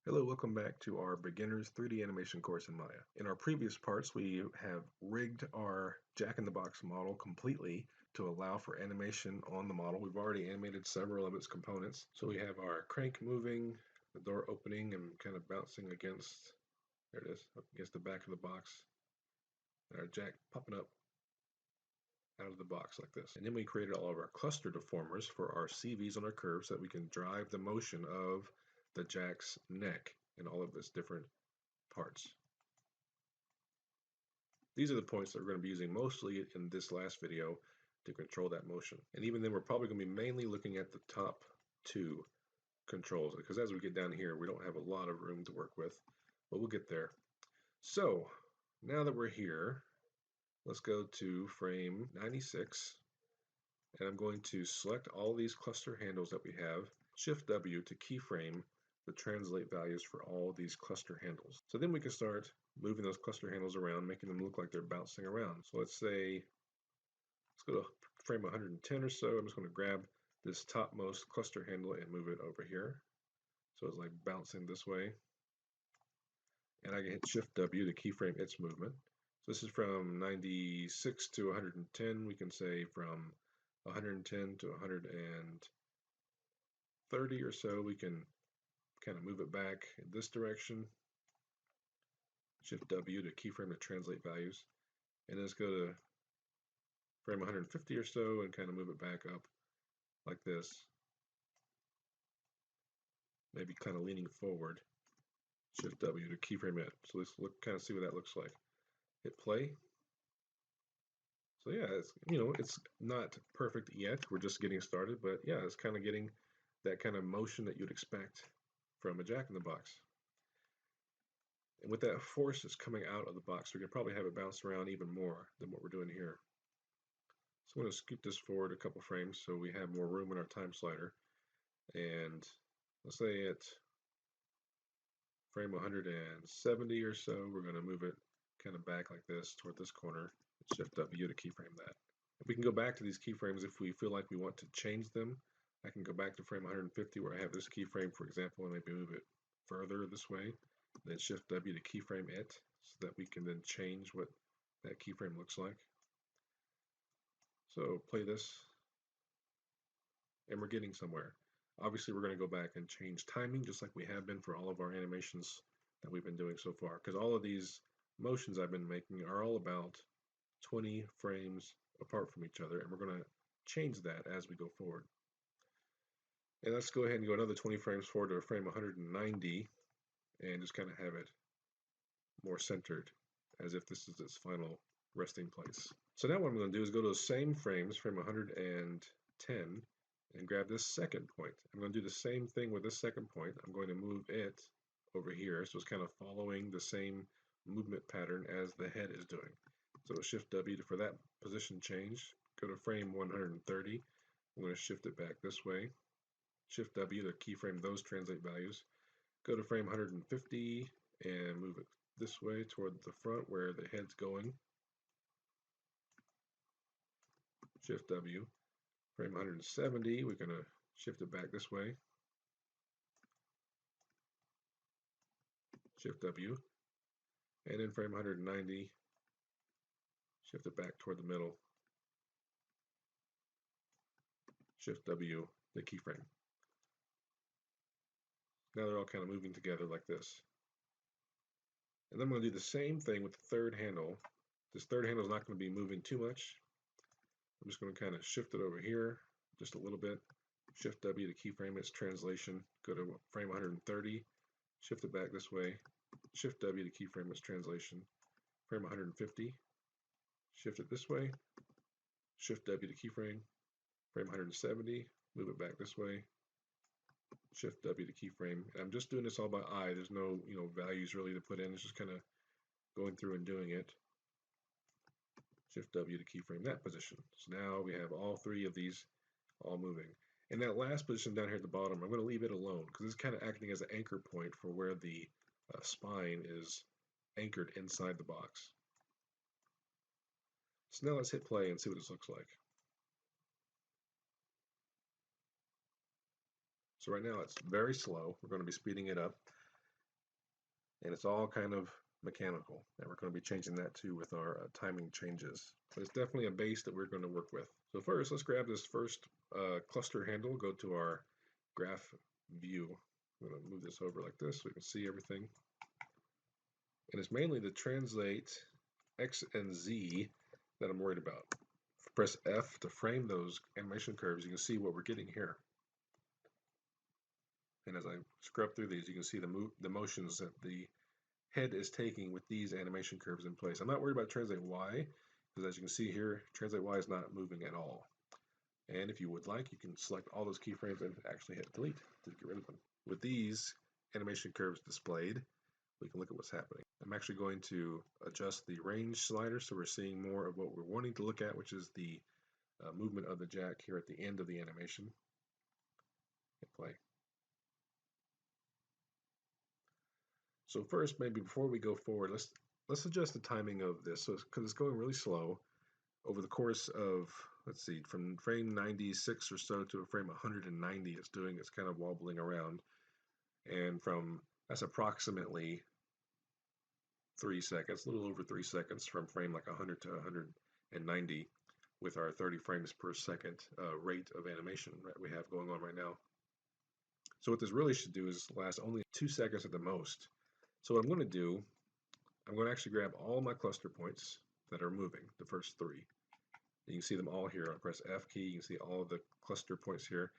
Hello, welcome back to our beginner's 3D animation course in Maya. In our previous parts, we have rigged our Jack-in-the-Box model completely to allow for animation on the model. We've already animated several of its components. So we have our crank moving, the door opening and kind of bouncing against, there it is, up against the back of the box, and our Jack popping up out of the box like this. And then we created all of our cluster deformers for our CVs on our curves so that we can drive the motion of the Jack's neck and all of its different parts. These are the points that we're going to be using mostly in this last video to control that motion. And even then, we're probably going to be mainly looking at the top two controls, because as we get down here, we don't have a lot of room to work with, but we'll get there. So now that we're here, let's go to frame 96, and I'm going to select all these cluster handles that we have, Shift W to keyframe the translate values for all these cluster handles. So then we can start moving those cluster handles around, making them look like they're bouncing around. So let's go to frame 110 or so. I'm just going to grab this topmost cluster handle and move it over here. So it's like bouncing this way. And I can hit Shift W to keyframe its movement. So this is from 96 to 110. We can say from 110 to 130 or so. We can kind of move it back in this direction. Shift W to keyframe the translate values. And let's go to frame 150 or so and kind of move it back up like this. Maybe kind of leaning forward. Shift W to keyframe it. So let's kind of see what that looks like. Hit play. So yeah, it's not perfect yet. We're just getting started, but yeah, it's kind of getting that kind of motion that you'd expect from a Jack-in-the-Box. And with that force that's coming out of the box, we can probably have it bounce around even more than what we're doing here. So I'm going to scoot this forward a couple frames so we have more room in our time slider. And let's say at frame 170 or so, we're going to move it kind of back like this toward this corner. Shift W to keyframe that. We can go back to these keyframes if we feel like we want to change them. I can go back to frame 150 where I have this keyframe, for example, and maybe move it further this way. Then Shift W to keyframe it so that we can then change what that keyframe looks like. So play this, and we're getting somewhere. Obviously, we're going to go back and change timing just like we have been for all of our animations that we've been doing so far, because all of these motions I've been making are all about 20 frames apart from each other, and we're going to change that as we go forward. And let's go ahead and go another 20 frames forward to frame 190 and just kind of have it more centered, as if this is its final resting place. So now what I'm going to do is go to the same frames, frame 110, and grab this second point. I'm going to do the same thing with this second point. I'm going to move it over here, so it's kind of following the same movement pattern as the head is doing. So Shift W for that position change. Go to frame 130. I'm going to shift it back this way. Shift W to keyframe those translate values. Go to frame 150 and move it this way toward the front where the head's going. Shift W. Frame 170, we're going to shift it back this way. Shift W. And then frame 190, shift it back toward the middle. Shift W, the keyframe. Now they're all kind of moving together like this. And then I'm going to do the same thing with the third handle. This third handle is not going to be moving too much. I'm just going to kind of shift it over here just a little bit. Shift W to keyframe its translation. Go to frame 130, shift it back this way. Shift W to keyframe its translation. Frame 150, shift it this way. Shift W to keyframe. Frame 170, move it back this way. Shift W to keyframe. And I'm just doing this all by eye. There's no values really to put in. It's just kind of going through and doing it. Shift W to keyframe that position. So now we have all three of these all moving. And that last position down here at the bottom, I'm going to leave it alone because it's kind of acting as an anchor point for where the spine is anchored inside the box. So now let's hit play and see what this looks like. So right now it's very slow. We're going to be speeding it up. and it's all kind of mechanical, and we're going to be changing that too with our timing changes. But it's definitely a base that we're going to work with. So first, let's grab this first cluster handle, go to our graph view. I'm going to move this over like this so we can see everything. And it's mainly the translate X and Z that I'm worried about. Press F to frame those animation curves. You can see what we're getting here. And as I scrub through these, you can see the motions that the head is taking with these animation curves in place. I'm not worried about translate Y, because as you can see here, translate Y is not moving at all. And if you would like, you can select all those keyframes and actually hit delete to get rid of them. With these animation curves displayed, we can look at what's happening. I'm actually going to adjust the range slider so we're seeing more of what we're wanting to look at, which is the movement of the jack here at the end of the animation. Hit play. So first, maybe before we go forward, let's adjust the timing of this. So because it's going really slow over the course of, let's see, from frame 96 or so to frame 190, it's kind of wobbling around, and that's approximately 3 seconds, a little over 3 seconds from frame like 100 to 190 with our 30 frames per second rate of animation that we have going on right now. So what this really should do is last only 2 seconds at the most. So what I'm going to do, I'm going to actually grab all my cluster points that are moving, the first 3. You can see them all here. I'll press F key, you can see all of the cluster points here.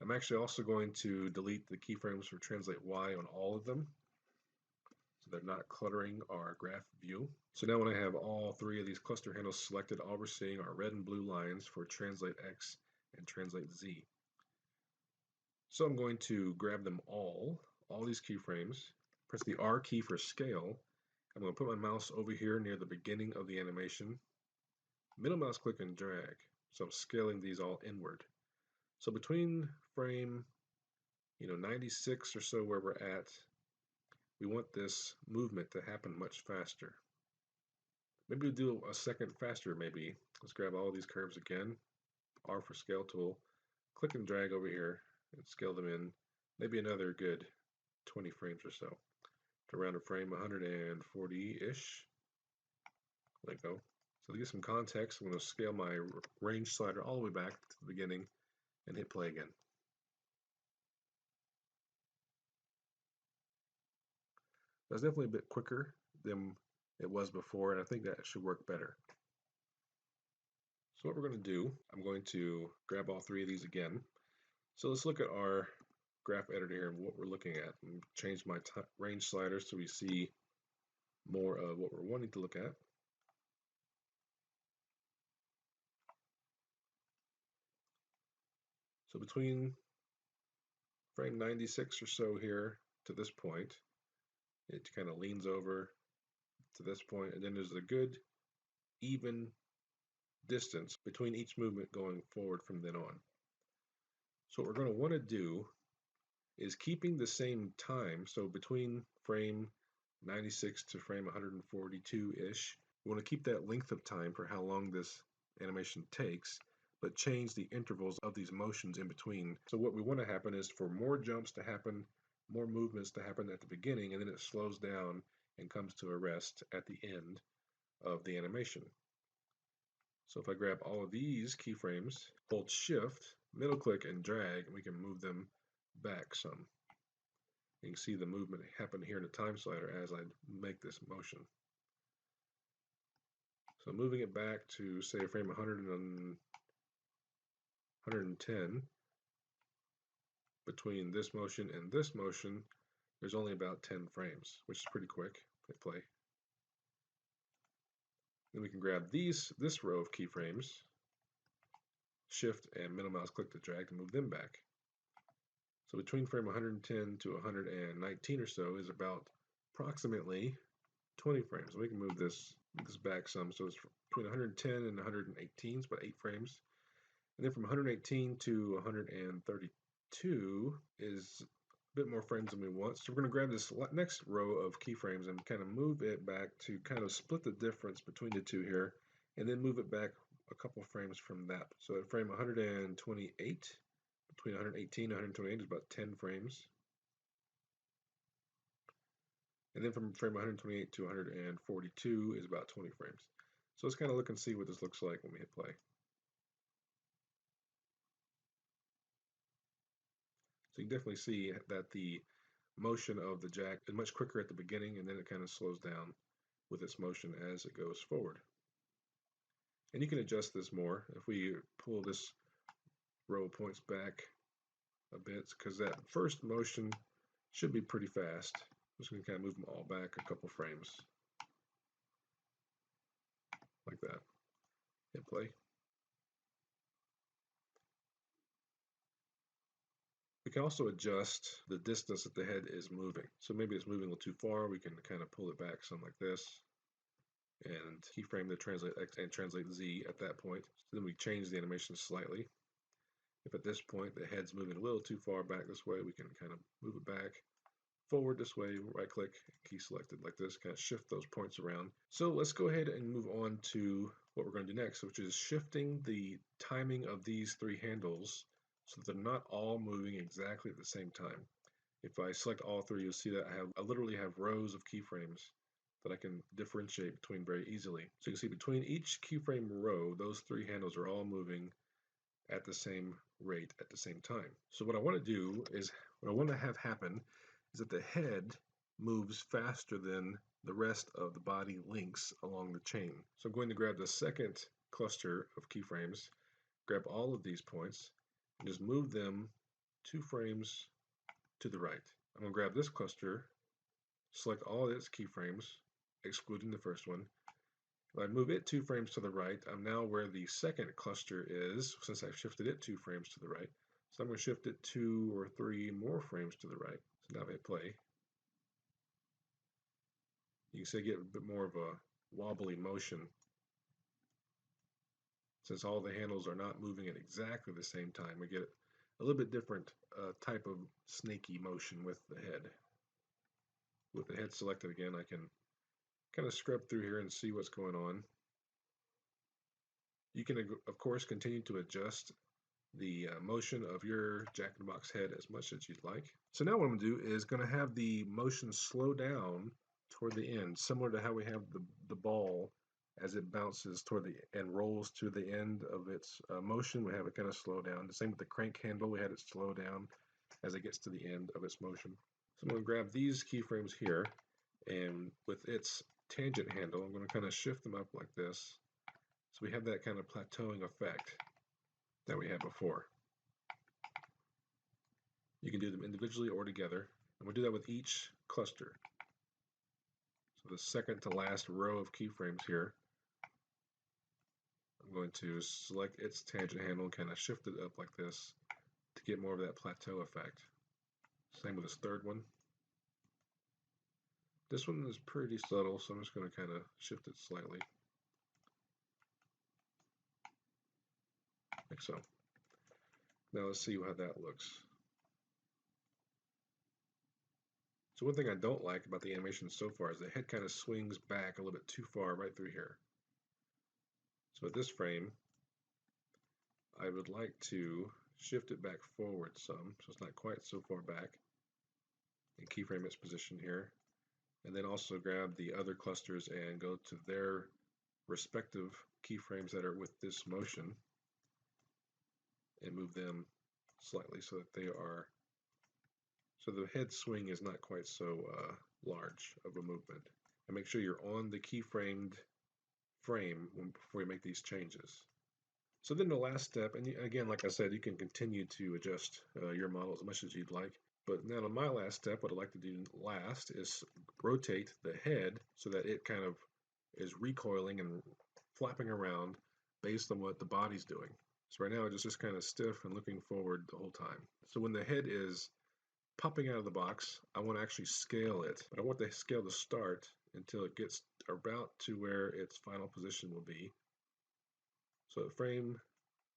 I'm actually also going to delete the keyframes for translate Y on all of them, so they're not cluttering our graph view. So now when I have all 3 of these cluster handles selected, all we're seeing are red and blue lines for translate X and translate Z. So I'm going to grab them all these keyframes, press the R key for scale. I'm going to put my mouse over here near the beginning of the animation, middle mouse click and drag. So I'm scaling these all inward. So between frame 96 or so where we're at, we want this movement to happen much faster. Maybe we'll do a second faster maybe. Let's grab all these curves again, R for scale tool, click and drag over here and scale them in, maybe another good 20 frames or so. To around a frame 140-ish. Let go. So to get some context, I'm going to scale my range slider all the way back to the beginning and hit play again. That's definitely a bit quicker than it was before, and I think that should work better. So what we're going to do, I'm going to grab all 3 of these again. So let's look at our graph editor here and what we're looking at, and change my range slider so we see more of what we're wanting to look at. So between frame 96 or so here to this point, it kind of leans over to this point, and then there's a good even distance between each movement going forward from then on. So what we're going to want to do is keeping the same time, so between frame 96 to frame 142-ish, we want to keep that length of time for how long this animation takes, but change the intervals of these motions in between. So what we want to happen is for more jumps to happen, more movements to happen at the beginning, and then it slows down and comes to a rest at the end of the animation. So if I grab all of these keyframes, hold shift, middle click and drag, and we can move them back some. You can see the movement happen here in the time slider as I make this motion. So moving it back to say frame 110, between this motion and this motion, there's only about 10 frames, which is pretty quick. Hit play. Then we can grab this row of keyframes, shift and middle mouse click to drag to move them back. So between frame 110 to 119 or so is about approximately 20 frames. We can move this back some, so it's between 110 and 118, it's about 8 frames. And then from 118 to 132 is a bit more frames than we want. So we're going to grab this next row of keyframes and kind of move it back to kind of split the difference between the two here, and then move it back a couple frames from that. So at frame 128, between 118 and 128 is about 10 frames. And then from frame 128 to 142 is about 20 frames. So let's kind of look and see what this looks like when we hit play. So you can definitely see that the motion of the jack is much quicker at the beginning, and then it kind of slows down with its motion as it goes forward. And you can adjust this more if we pull this row of points back a bit, because that first motion should be pretty fast. I'm just going to kind of move them all back a couple frames like that. Hit play. We can also adjust the distance that the head is moving. So maybe it's moving a little too far, we can kind of pull it back something like this and keyframe the translate X and translate Z at that point. So then we change the animation slightly. If at this point the head's moving a little too far back this way, we can kind of move it back forward this way, right click, key selected like this, kind of shift those points around. So let's go ahead and move on to what we're going to do next, which is shifting the timing of these three handles so that they're not all moving exactly at the same time. If I select all three, you'll see that I literally have rows of keyframes that I can differentiate between very easily. So you can see between each keyframe row, those three handles are all moving at the same rate at the same time. So what I want to do is, what I want to have happen is that the head moves faster than the rest of the body links along the chain. So I'm going to grab the second cluster of keyframes, grab all of these points, and just move them 2 frames to the right. I'm going to grab this cluster, select all its keyframes, excluding the first one. If I move it 2 frames to the right, I'm now where the second cluster is, since I've shifted it 2 frames to the right. So I'm going to shift it 2 or 3 more frames to the right. So now if I hit play, you can see I get a bit more of a wobbly motion, since all the handles are not moving at exactly the same time. We get a little bit different type of snaky motion with the head. With the head selected again, I can kind of scrub through here and see what's going on. You can, of course, continue to adjust the motion of your jack-in-the-box head as much as you'd like. So now what I'm going to do is going to have the motion slow down toward the end, similar to how we have the ball as it bounces toward the and rolls to the end of its motion. We have it kind of slow down. The same with the crank handle, we had it slow down as it gets to the end of its motion. So I'm going to grab these keyframes here, and with its tangent handle, I'm going to kind of shift them up like this. So we have that kind of plateauing effect that we had before. You can do them individually or together, and we'll do that with each cluster. So the second to last row of keyframes here, I'm going to select its tangent handle and kind of shift it up like this to get more of that plateau effect. Same with this third one. This one is pretty subtle, so I'm just going to kind of shift it slightly, like so. Now let's see how that looks. So one thing I don't like about the animation so far is the head kind of swings back a little bit too far right through here. So at this frame, I would like to shift it back forward some, so it's not quite so far back, and keyframe its position here. And then also grab the other clusters and go to their respective keyframes that are with this motion and move them slightly so that they are, so the head swing is not quite so large of a movement. And make sure you're on the keyframed frame before you make these changes. So then the last step, and again, like I said, you can continue to adjust your model as much as you'd like. But now on my last step, what I'd like to do last is rotate the head so that it kind of is recoiling and flapping around based on what the body's doing. So right now it's just kind of stiff and looking forward the whole time. So when the head is popping out of the box, I want to actually scale it, but I want the scale to start until it gets about to where its final position will be. So at frame,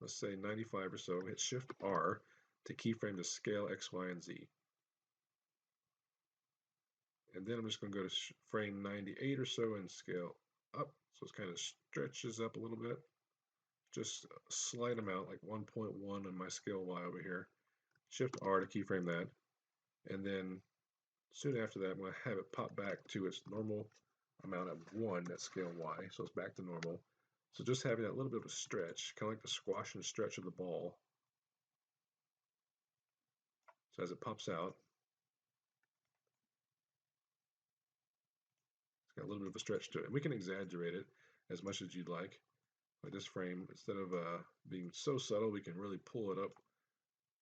let's say 95 or so, hit Shift R to keyframe the scale X, Y, and Z. And then I'm just going to go to frame 98 or so and scale up. So it kind of stretches up a little bit. Just a slight amount, like 1.1 on my scale Y over here. Shift R to keyframe that. And then Soon after that, I'm going to have it pop back to its normal amount of 1, that's scale Y, so it's back to normal. So just having that little bit of a stretch, kind of like the squash and stretch of the ball. So as it pops out, it's got a little bit of a stretch to it. And we can exaggerate it as much as you'd like. Like this frame, instead of being so subtle, we can really pull it up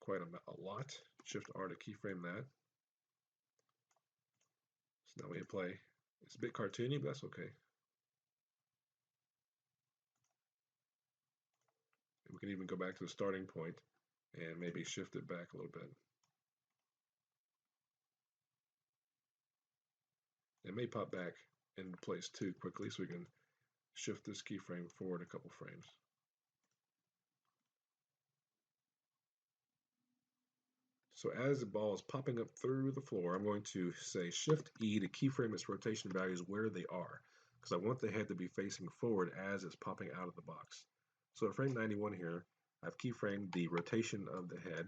quite a lot. Shift R to keyframe that. So now we hit play. It's a bit cartoony, but that's okay. And we can even go back to the starting point and maybe shift it back a little bit. It may pop back into place too quickly, so we can shift this keyframe forward a couple frames. So as the ball is popping up through the floor, I'm going to say Shift E to keyframe its rotation values where they are, because I want the head to be facing forward as it's popping out of the box. So at frame 91 here, I've keyframed the rotation of the head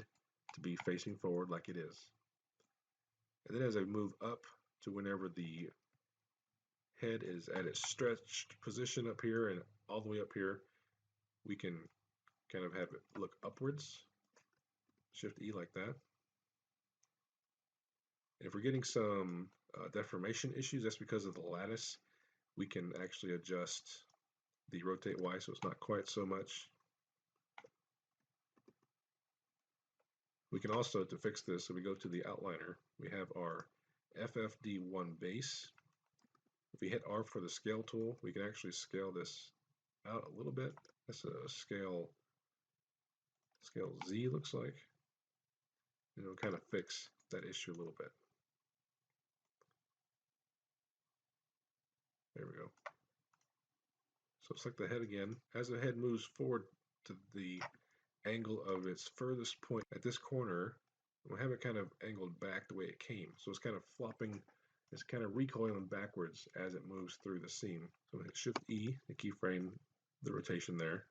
to be facing forward like it is. And then as I move up to whenever the head is at its stretched position up here and all the way up here, we can kind of have it look upwards. Shift E like that. If we're getting some deformation issues, that's because of the lattice. We can actually adjust the rotate Y so it's not quite so much. We can also, to fix this, so we go to the outliner, we have our FFD1 base. If we hit R for the scale tool, we can actually scale this out a little bit. That's a scale Z looks like. And it'll kind of fix that issue a little bit. There we go. So select the head again. As the head moves forward to the angle of its furthest point at this corner, we'll have it kind of angled back the way it came. So it's kind of flopping, it's kind of recoiling backwards as it moves through the seam. So we'll hit Shift E to keyframe the rotation there.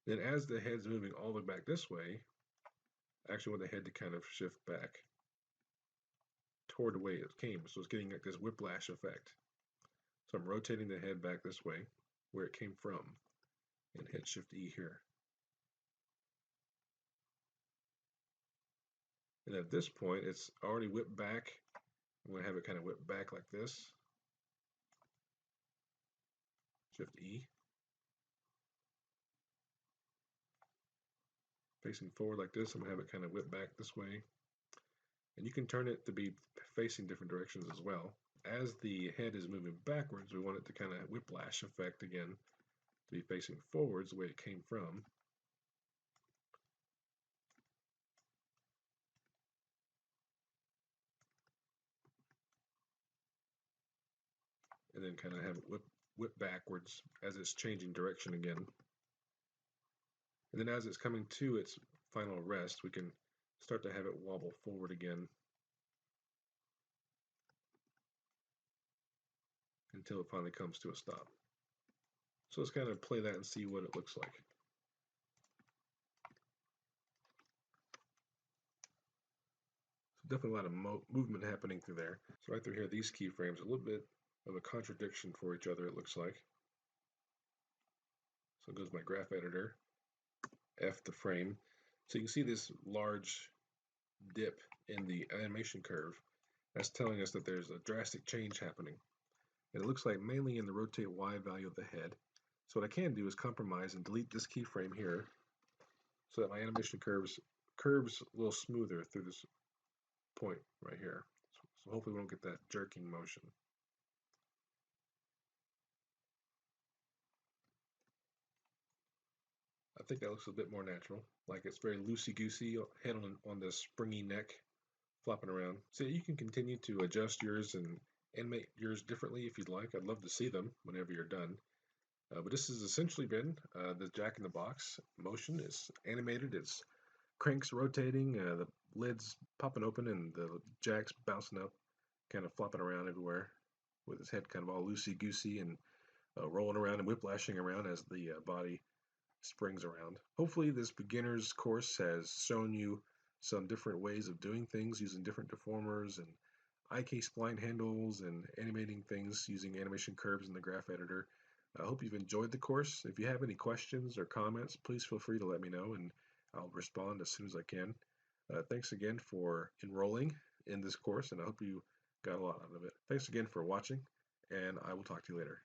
Then as the head's moving all the way back this way, I actually want the head to kind of shift back toward the way it came. So it's getting like this whiplash effect. So I'm rotating the head back this way, where it came from, and hit Shift E here. And at this point, it's already whipped back. I'm going to have it kind of whip back like this. Shift E. Facing forward like this, I'm going to have it kind of whip back this way. And you can turn it to be facing different directions as well. As the head is moving backwards, we want it to kind of whiplash effect again, to be facing forwards the way it came from. And then kind of have it whip backwards as it's changing direction again. And then as it's coming to its final rest, we can start to have it wobble forward again until it finally comes to a stop. So let's kind of play that and see what it looks like. So definitely a lot of movement happening through there. So right through here, these keyframes are a little bit of a contradiction for each other, it looks like. So it goes my graph editor, F the frame. So you can see this large dip in the animation curve. That's telling us that there's a drastic change happening. And it looks like mainly in the rotate Y value of the head. So what I can do is compromise and delete this keyframe here so that my animation curves a little smoother through this point right here. So hopefully we don't get that jerking motion. I think that looks a bit more natural, like it's very loosey-goosey, head on the springy neck, flopping around. So you can continue to adjust yours and animate yours differently if you'd like. I'd love to see them whenever you're done. But this has essentially been the Jack in the Box motion. It's animated, it's cranks rotating, the lid's popping open, and the jack's bouncing up, kind of flopping around everywhere with his head kind of all loosey-goosey and rolling around and whiplashing around as the body springs around. Hopefully this beginner's course has shown you some different ways of doing things using different deformers and IK spline handles and animating things using animation curves in the graph editor. I hope you've enjoyed the course. If you have any questions or comments, please feel free to let me know and I'll respond as soon as I can. Thanks again for enrolling in this course, and I hope you got a lot out of it. Thanks again for watching, and I will talk to you later.